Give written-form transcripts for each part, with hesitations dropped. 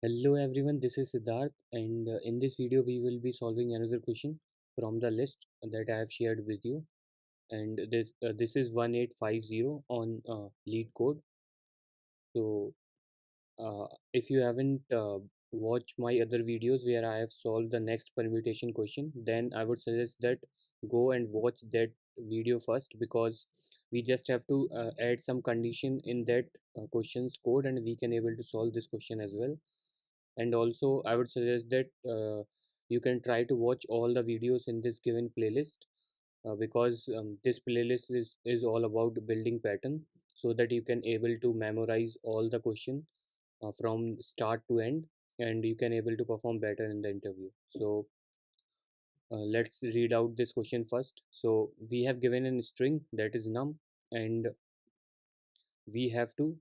Hello everyone, this is Siddharth, and in this video we will be solving another question from the list that I have shared with you. And this is 1850 on lead code. So if you haven't watched my other videos where I have solved the next permutation question, then I would suggest that go and watch that video first, because we just have to add some condition in that question's code and we can able to solve this question as well. And also I would suggest that you can try to watch all the videos in this given playlist, because this playlist is all about building pattern, so that you can able to memorize all the question from start to end, and you can able to perform better in the interview. So let's read out this question first. So we have given a string that is num, and we have to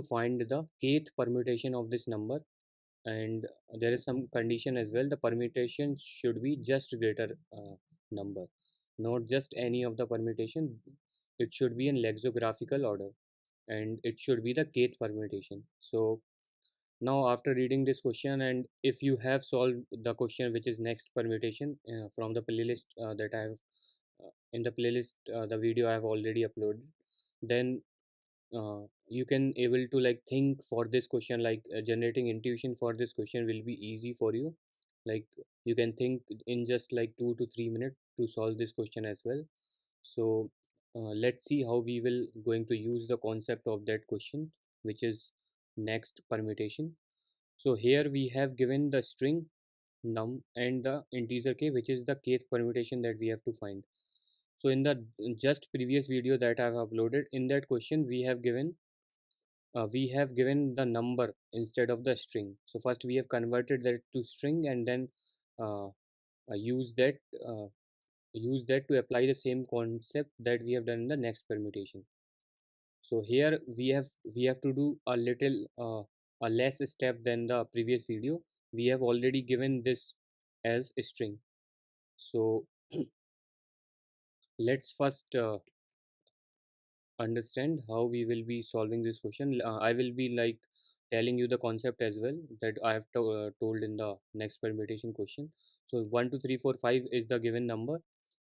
find the kth permutation of this number. And there is some condition as well. The permutation should be just greater number, not just any of the permutation. It should be in lexicographical order, and it should be the kth permutation. So now after reading this question, and if you have solved the question which is next permutation from the playlist that I have in the playlist, the video I have already uploaded, then you can able to like think for this question, like generating intuition for this question will be easy for you. Like you can think in just like 2 to 3 minutes to solve this question as well. So let's see how we will going to use the concept of that question, which is next permutation. So here we have given the string num and the integer k, which is the kth permutation that we have to find. So in the just previous video that I have uploaded, in that question we have given the number instead of the string. So first we have converted that to string, and then uh, use that uh, use that to apply the same concept that we have done in the next permutation. So here we have to do a little a less step than the previous video. We have already given this as a string. So let's first understand how we will be solving this question. I will be like telling you the concept as well that I have told in the next permutation question. So 1 2 3 4 5 is the given number,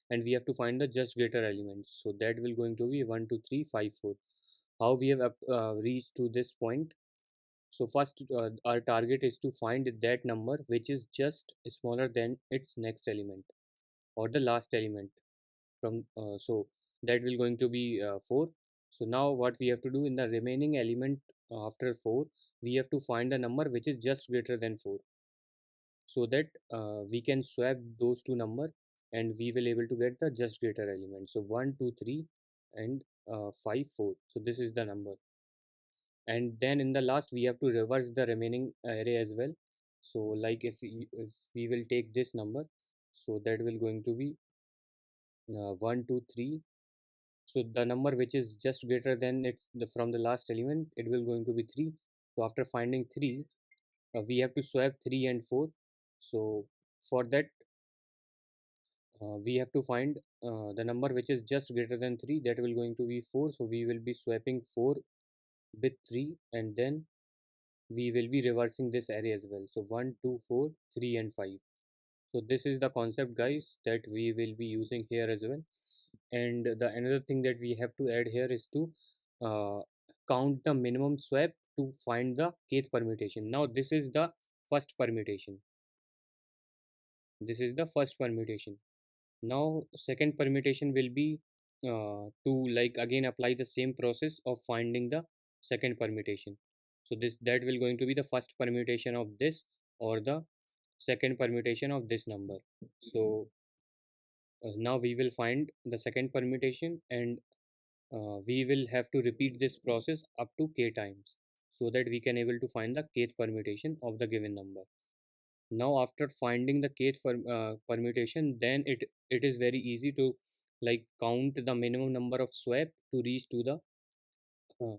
and we have to find the just greater elements. So that will going to be 1 2 3 5 4. How we have reached to this point? So first, our target is to find that number which is just smaller than its next element or the last element from so that will going to be 4. So now what we have to do in the remaining element after 4, we have to find the number which is just greater than 4, so that we can swap those two number, and we will able to get the just greater element. So 1 2 3 and 5 4. So this is the number, and then in the last we have to reverse the remaining array as well. So like if we will take this number, so that will going to be 1 2 3. So the number which is just greater than from the last element, it will going to be 3. So after finding 3, we have to swap 3 and 4. So for that, we have to find the number which is just greater than 3, that will going to be 4. So we will be swapping 4 with 3, and then we will be reversing this array as well. So 1 2 4 3 and 5. So this is the concept, guys, that we will be using here as well. And the another thing that we have to add here is to uh, count the minimum swap to find the kth permutation. Now this is the first permutation. Now second permutation will be to like again apply the same process of finding the second permutation. So this that will going to be the first permutation of this, or the second permutation of this number. So now we will find the second permutation, and we will have to repeat this process up to k times, so that we can able to find the kth permutation of the given number. Now after finding the kth permutation, then it is very easy to like count the minimum number of swap to reach to the uh,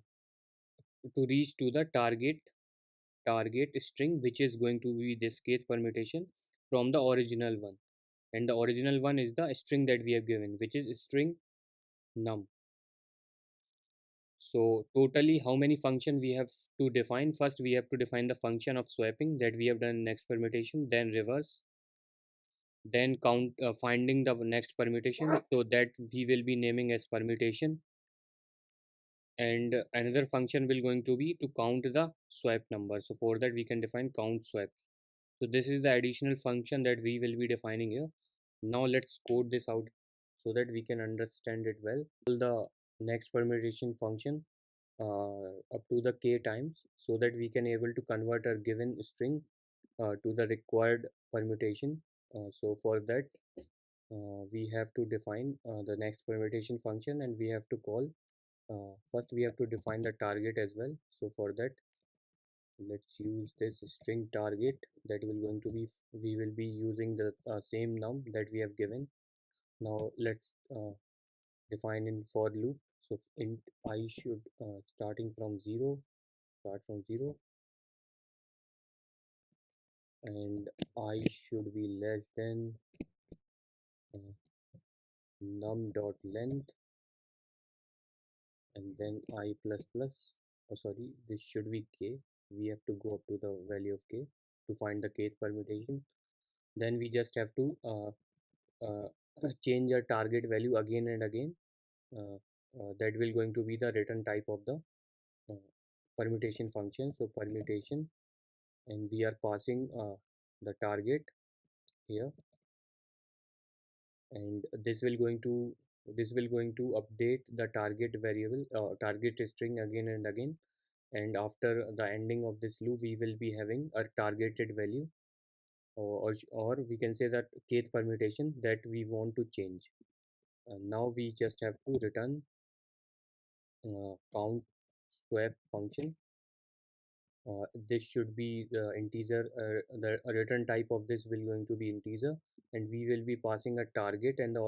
target string, which is going to be this kth permutation from the original one. And the original one is the string that we have given, which is string num. So totally how many function we have to define? First we have to define the function of swapping that we have done next permutation, then reverse, then count finding the next permutation, so that we will be naming as permutation, and another function will going to be to count the swap number. So for that we can define count swap. So this is the additional function that we will be defining here. Now let's code this out so that we can understand it well. The next permutation function up to the k times, so that we can able to convert a given string to the required permutation. So for that we have to define the next permutation function, and we have to call first we have to define the target as well. So for that let's use this string target that will going to be, we will be using the same num that we have given. Now let's define in for loop. So int I should start from 0, and I should be less than uh, num dot length, and then I plus plus, oh sorry, this should be k. We have to go up to the value of k to find the kth permutation. Then we just have to uh, change a target value again and again. That will going to be the return type of the uh, permutation function. So permutation, and we are passing the target here, and this will going to update the target variable, target string again and again. And after the ending of this loop we will be having a targeted value, or we can say that kth permutation that we want to change. Now we just have to return count swap function. This should be the integer, the return type of this will going to be integer, and we will be passing a target and the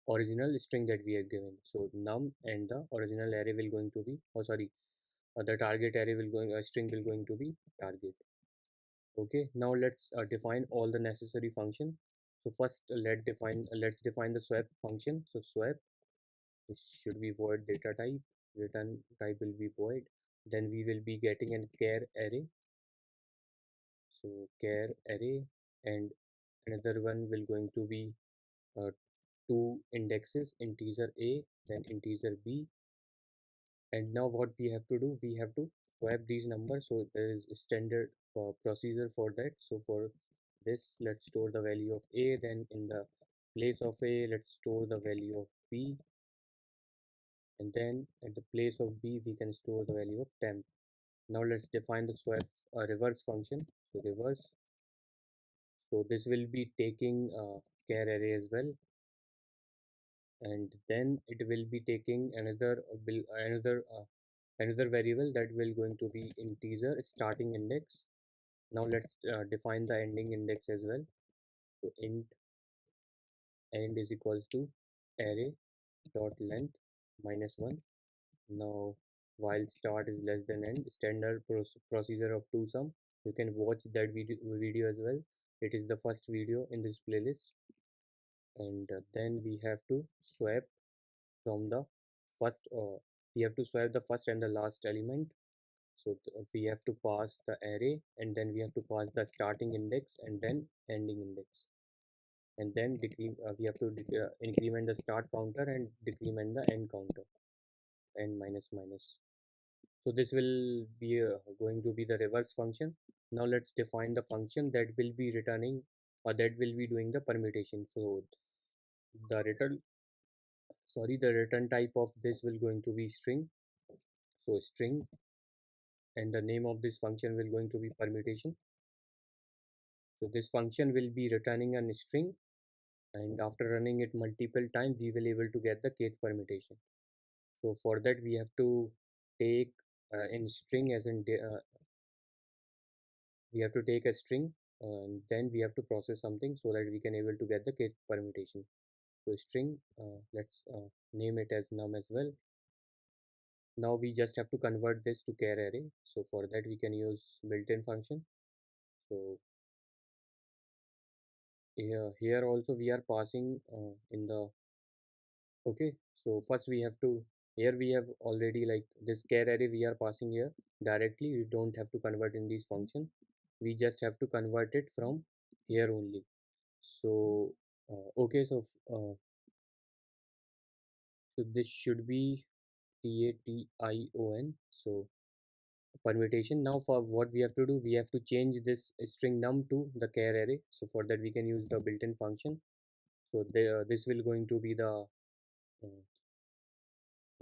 original string that we have given. So num and the original array will going to be, oh sorry, the target array will going, string will going to be target. Okay, now let's define all the necessary function. So first let's define the swap function. So swap, this should be void data type, return type will be void. Then we will be getting an char array. So char array, and another one will going to be uh, two indexes, integer a then integer b. And now what we have to do, we have to swap these numbers. So there is a standard procedure for that. So for this, let's store the value of a, then in the place of a let's store the value of b, and then at the place of b we can store the value of temp. Now let's define the swap reverse function. So reverse, so this will be taking char array as well, and then it will be taking another variable that will going to be integer starting index. Now let's define the ending index as well. So int end is equals to array dot length minus 1. Now while start is less than end, standard procedure of two sum. You can watch that video as well. It is the first video in this playlist. And then we have to swap from the first, we have to swap the first and the last element. So we have to pass the array, and then we have to pass the starting index and then ending index, and then we have to increment the start counter and decrement the end counter, and minus minus. So this will be going to be the reverse function. Now let's define the function that will be returning, or that will be doing the permutation. So the the return type of this will going to be string. So string, and the name of this function will going to be permutation. So this function will be returning a string, and after running it multiple times we will able to get the kth permutation. So for that we have to take in string as in we have to take a string, and then we have to process something so that we can able to get the kth permutation. So string, let's name it as num as well. Now we just have to convert this to char array. So for that we can use built-in function. So here also we are passing in the, okay, so first we have to Here we have already like this char array we are passing here directly. We don't have to convert in this function. We just have to convert it from here only. So okay, so this should be Tation. So permutation. Now for what we have to do, we have to change this string num to the char array. So for that we can use the built-in function. So this will going to be the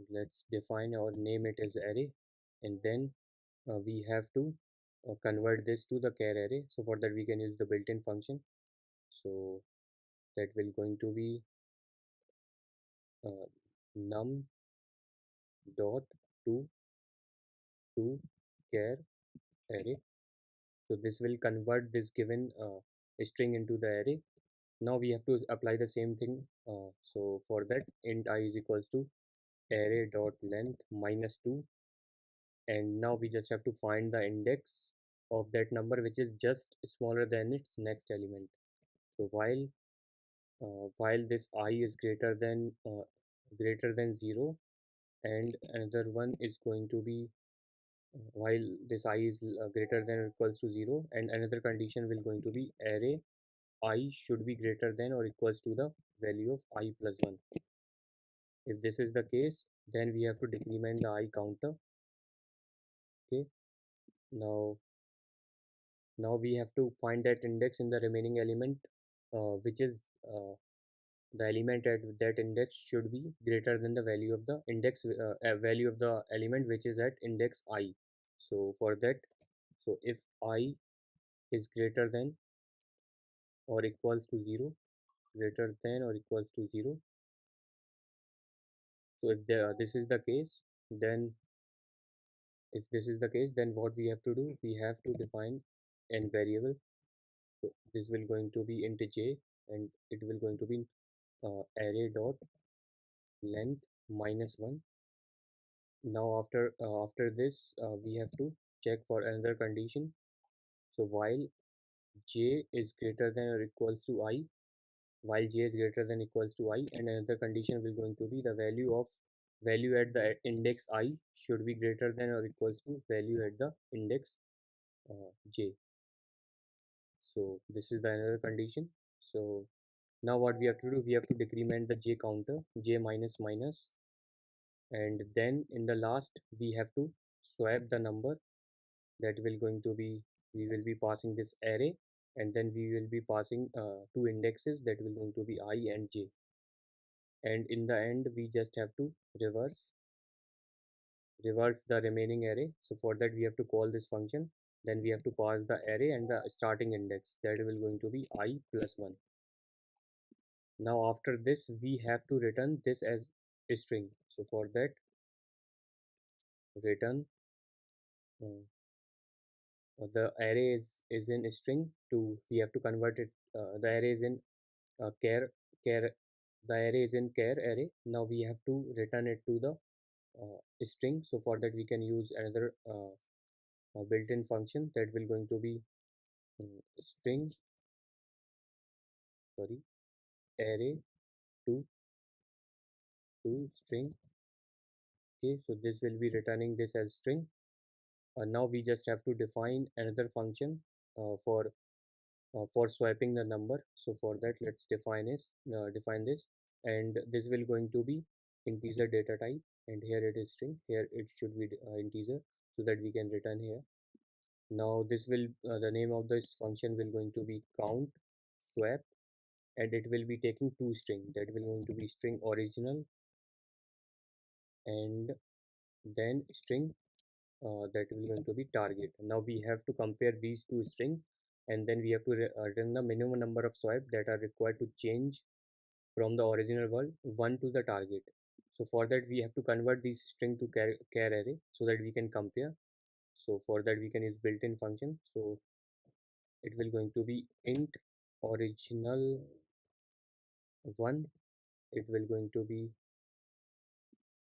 let's define or name it as array, and then we have to convert this to the char array. So for that we can use the built-in function. So that will going to be uh, num dot to char array. So this will convert this given string into the array. Now we have to apply the same thing. So for that, int I is equals to array dot length minus 2, and now we just have to find the index of that number which is just smaller than its next element. So while this I is greater than 0, and another one is going to be while this I is greater than or equals to 0, and another condition will going to be array I should be greater than or equals to the value of I plus 1. If this is the case, then we have to decrement the I counter. Okay, now now we have to find that index in the remaining element, which is the element at that index should be greater than the value of the index value of the element which is at index I. So for that, so if I is greater than or equals to 0, greater than or equals to 0. So if this is the case, then if this is the case, then what we have to do, we have to define n variable. So this will going to be int j, and it will going to be array dot length minus 1. Now after this, we have to check for another condition. So while j is greater than or equals to I, while j is greater than equals to I, and another condition will going to be the value at the index I should be greater than or equals to value at the index j. So this is the another condition. So now what we have to do, we have to decrement the j counter, j minus minus, and then in the last we have to swap the number that will going to be, we will be passing this array, and then we will be passing two indexes that will going to be I and j, and in the end we just have to reverse the remaining array. So for that we have to call this function, then we have to pass the array and the starting index that will going to be I plus 1. Now after this we have to return this as a string. So for that, return the array is in a string to, we have to convert it, the array is in char the array is in char array. Now we have to return it to the string. So for that we can use another built-in function that will going to be string, sorry, array to string. Okay, so this will be returning this as string. Now we just have to define another function uh, for for swapping the number. So for that, let's define this, and this will going to be integer data type, and here it is string, here it should be integer, so that we can return here. Now this will the name of this function will going to be count swap, and it will be taking two string, that will going to be string original and then string that will going to be target. Now we have to compare these two string, and then we have to return the minimum number of swipe that are required to change from the original world 1 to the target. So for that we have to convert this string to char array so that we can compare. So for that we can use built-in function. So it will going to be int original 1, it will going to be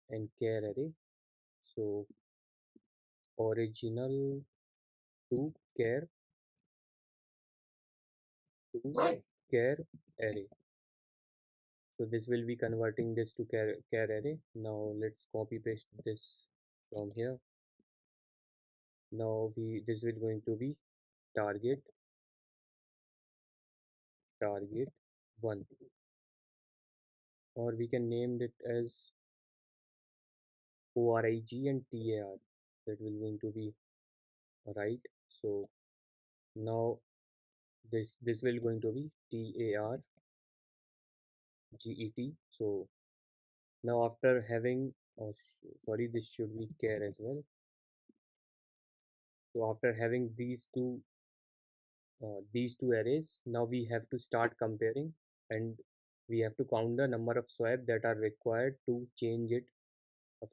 an char array. So original to char to char array. So this will be converting this to char array. Now let's copy paste this from here. Now this will going to be target target 1, or we can name it as ORIG and TAR. That will going to be right. So now this will going to be TAR GET. So now after having sorry, this should be char as well. So after having these two arrays, now we have to start comparing, and we have to count the number of swap that are required to change it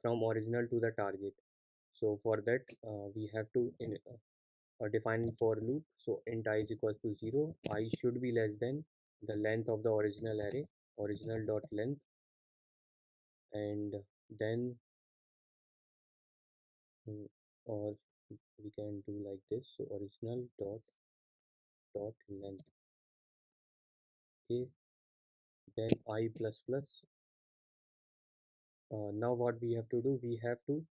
from original to the target. So for that we have to define for loop. So int I is equals to 0, I should be less than the length of the original array, original dot length, and then or we can do like this. So original dot length. Okay, then I plus plus. Now what we have to do, we have to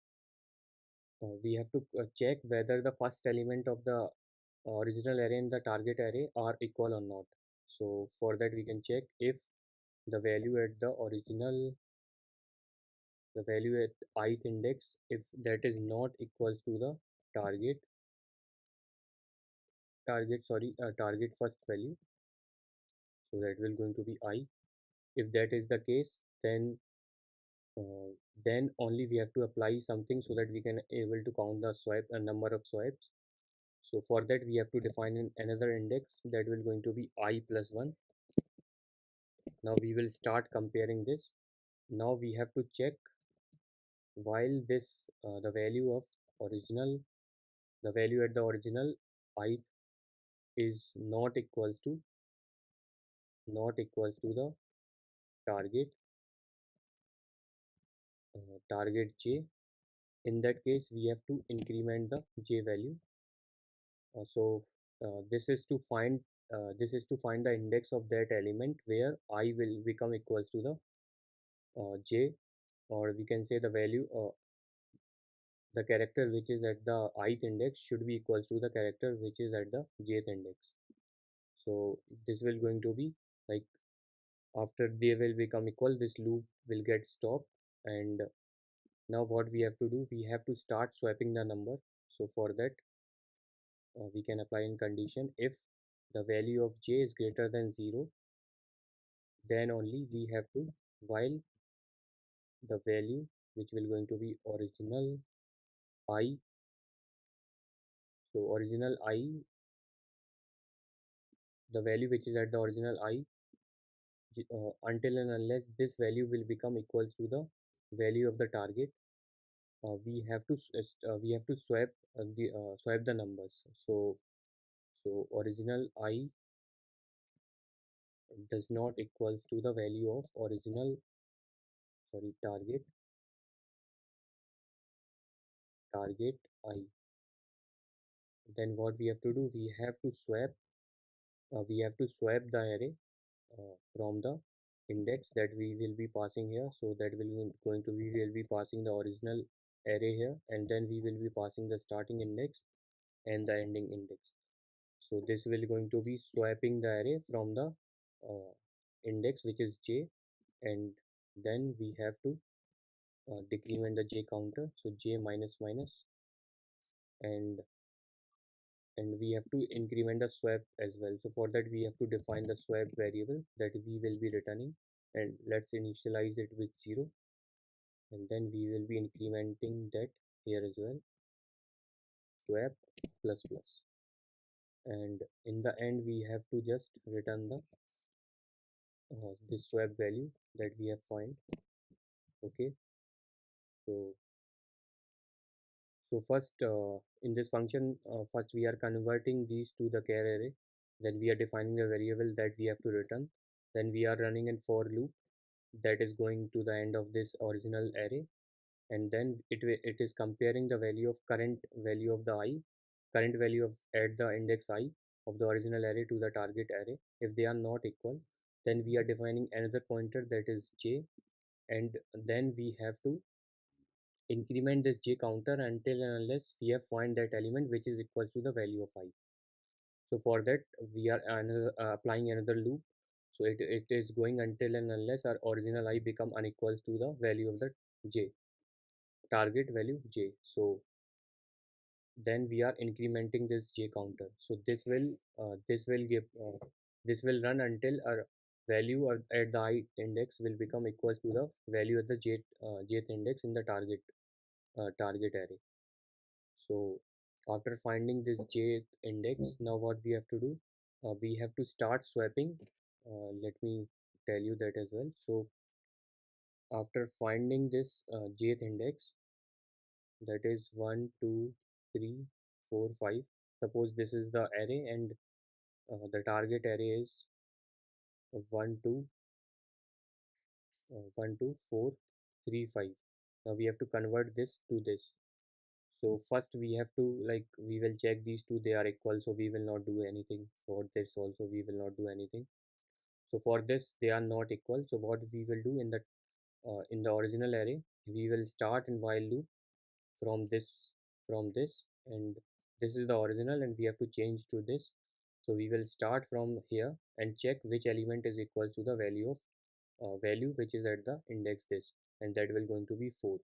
check whether the first element of the original array and the target array are equal or not. So for that we can check if the value at the value at ith index, if that is not equals to the target target first value. So that will going to be I. If that is the case, uh, then only we have to apply something so that we can able to count the swipe a number of swipes. So for that we have to define another index that will going to be I plus 1. Now we will start comparing this. Now we have to check while this original the value at the original I is not equals to the target target j. In that case we have to increment the j value. This is to find the index of that element where I will become equals to the j, or we can say the character which is at the ith index should be equals to the character which is at the jth index. So this will going to be like, after they will become equal, this loop will get stopped. And now what we have to do, we have to start swapping the number. So for that we can apply in condition, if the value of j is greater than 0, then only we have to, while the value which will going to be original I, so original I, the value which is at the original I, until and unless this value will become equals to the value of the target, we have to swap the numbers. So original I does not equals to the value of original, sorry, target I. Then what we have to do, we have to swap the array from the index that we will be passing here. So that will going to, we will be passing the original array here, and then we will be passing the starting index and the ending index. So this will going to be swapping the array from the uh, index which is j, and then we have to decrement the j counter, so j minus minus, and we have to increment the swap as well. So for that we have to define the swap variable that we will be returning, and let's initialize it with 0, and then we will be incrementing that here as well, swap plus plus. And in the end we have to just return the this swap value that we have find. Okay, so first in this function, first we are converting these to the char array, then we are defining the variable that we have to return, then we are running a for loop that is going to the end of this original array, and then it is comparing the value of current value of at the index I of the original array to the target array. If they are not equal, then we are defining another pointer that is j, and then we have to increment this j counter until and unless we have find that element which is equals to the value of I. So for that we are applying another loop. So it is going until and unless our original I become unequals to the value of the j, target value j. So then we are incrementing this j counter. So this will give this will run until our value at the I index will become equals to the value at the jth index in the target array. So after finding this jth index, now what we have to do, we have to start swapping. Let me tell you that as well. So after finding this jth index, that is 1 2 3 4 5, suppose this is the array, and the target array is 1 2 1 2 4 3 5. Now we have to convert this to this. So first we have to, like, we will check these two, they are equal, so we will not do anything. For this also we will not do anything. So for this they are not equal, so what we will do in the original array, we will start in while loop from this, and this is the original and we have to change to this. So we will start from here and check which element is equal to the value which is at the index this, and that will going to be 4.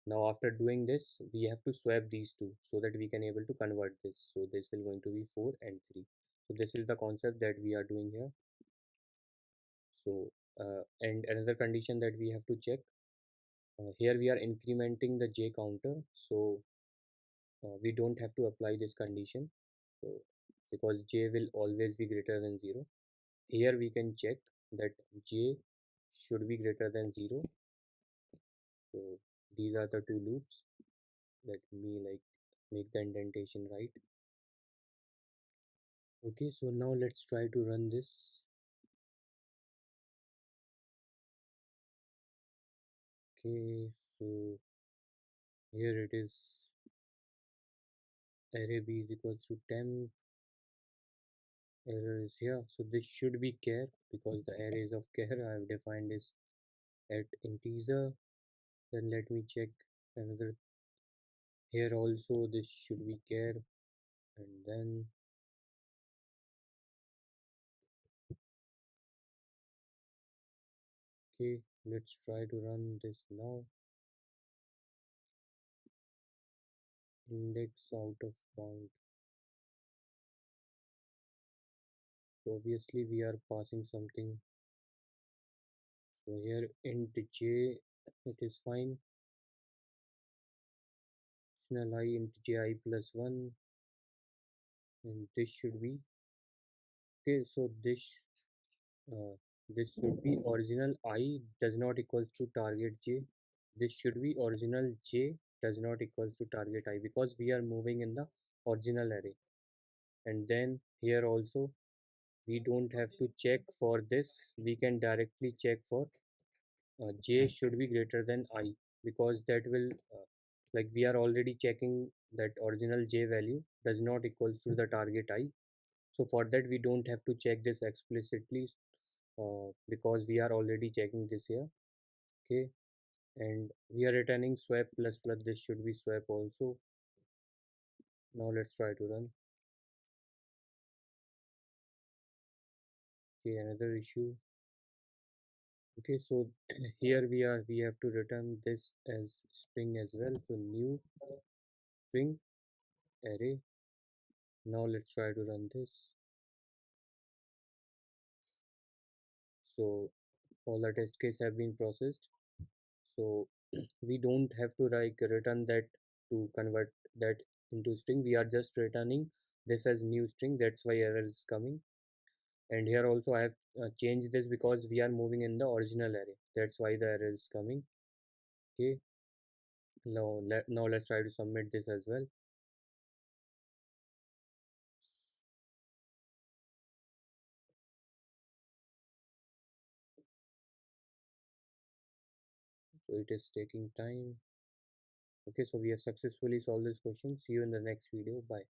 Now after doing this we have to swap these two so that we can able to convert this. So this will going to be 4 and 3. So this is the concept that we are doing here. So and another condition that we have to check, here we are incrementing the j counter. So we don't have to apply this condition, so because j will always be greater than 0. Here we can check that j should be greater than 0. So these are the two loops. Let me, like, make the indentation right. Okay, so now let's try to run this. Okay, so here it is, array b is equals to temp, error is here. So this should be char because the array is of char. I have defined this at integer. Then let me check another. Here also this should be char, and then okay, let's try to run this now. Index out of bound. So obviously we are passing something. So here int j, it is fine. Null I int ji plus 1, and this should be okay. So uh, this should be original I does not equals to target j. This should be original j does not equals to target I, because we are moving in the original array. And then here also we don't have to check for this, we can directly check for j should be greater than I, because that will like, we are already checking that original j value does not equals to the target I. So for that we don't have to check this explicitly, because we are already checking this here. Okay, and we are returning swap plus plus, this should be swap also. Now let's try to run. Okay, another issue. Okay, so here we have to return this as string as well. So new string array. Now let's try to run this. So all the test case have been processed. So we don't have to, like, return that to convert that into string. We are just returning this as new string. That's why error is coming. And here also I have changed this because we are moving in the original array. That's why the error is coming. Okay. Now let's try to submit this as well. So it is taking time. Okay, so we have successfully solved this question. See you in the next video. Bye.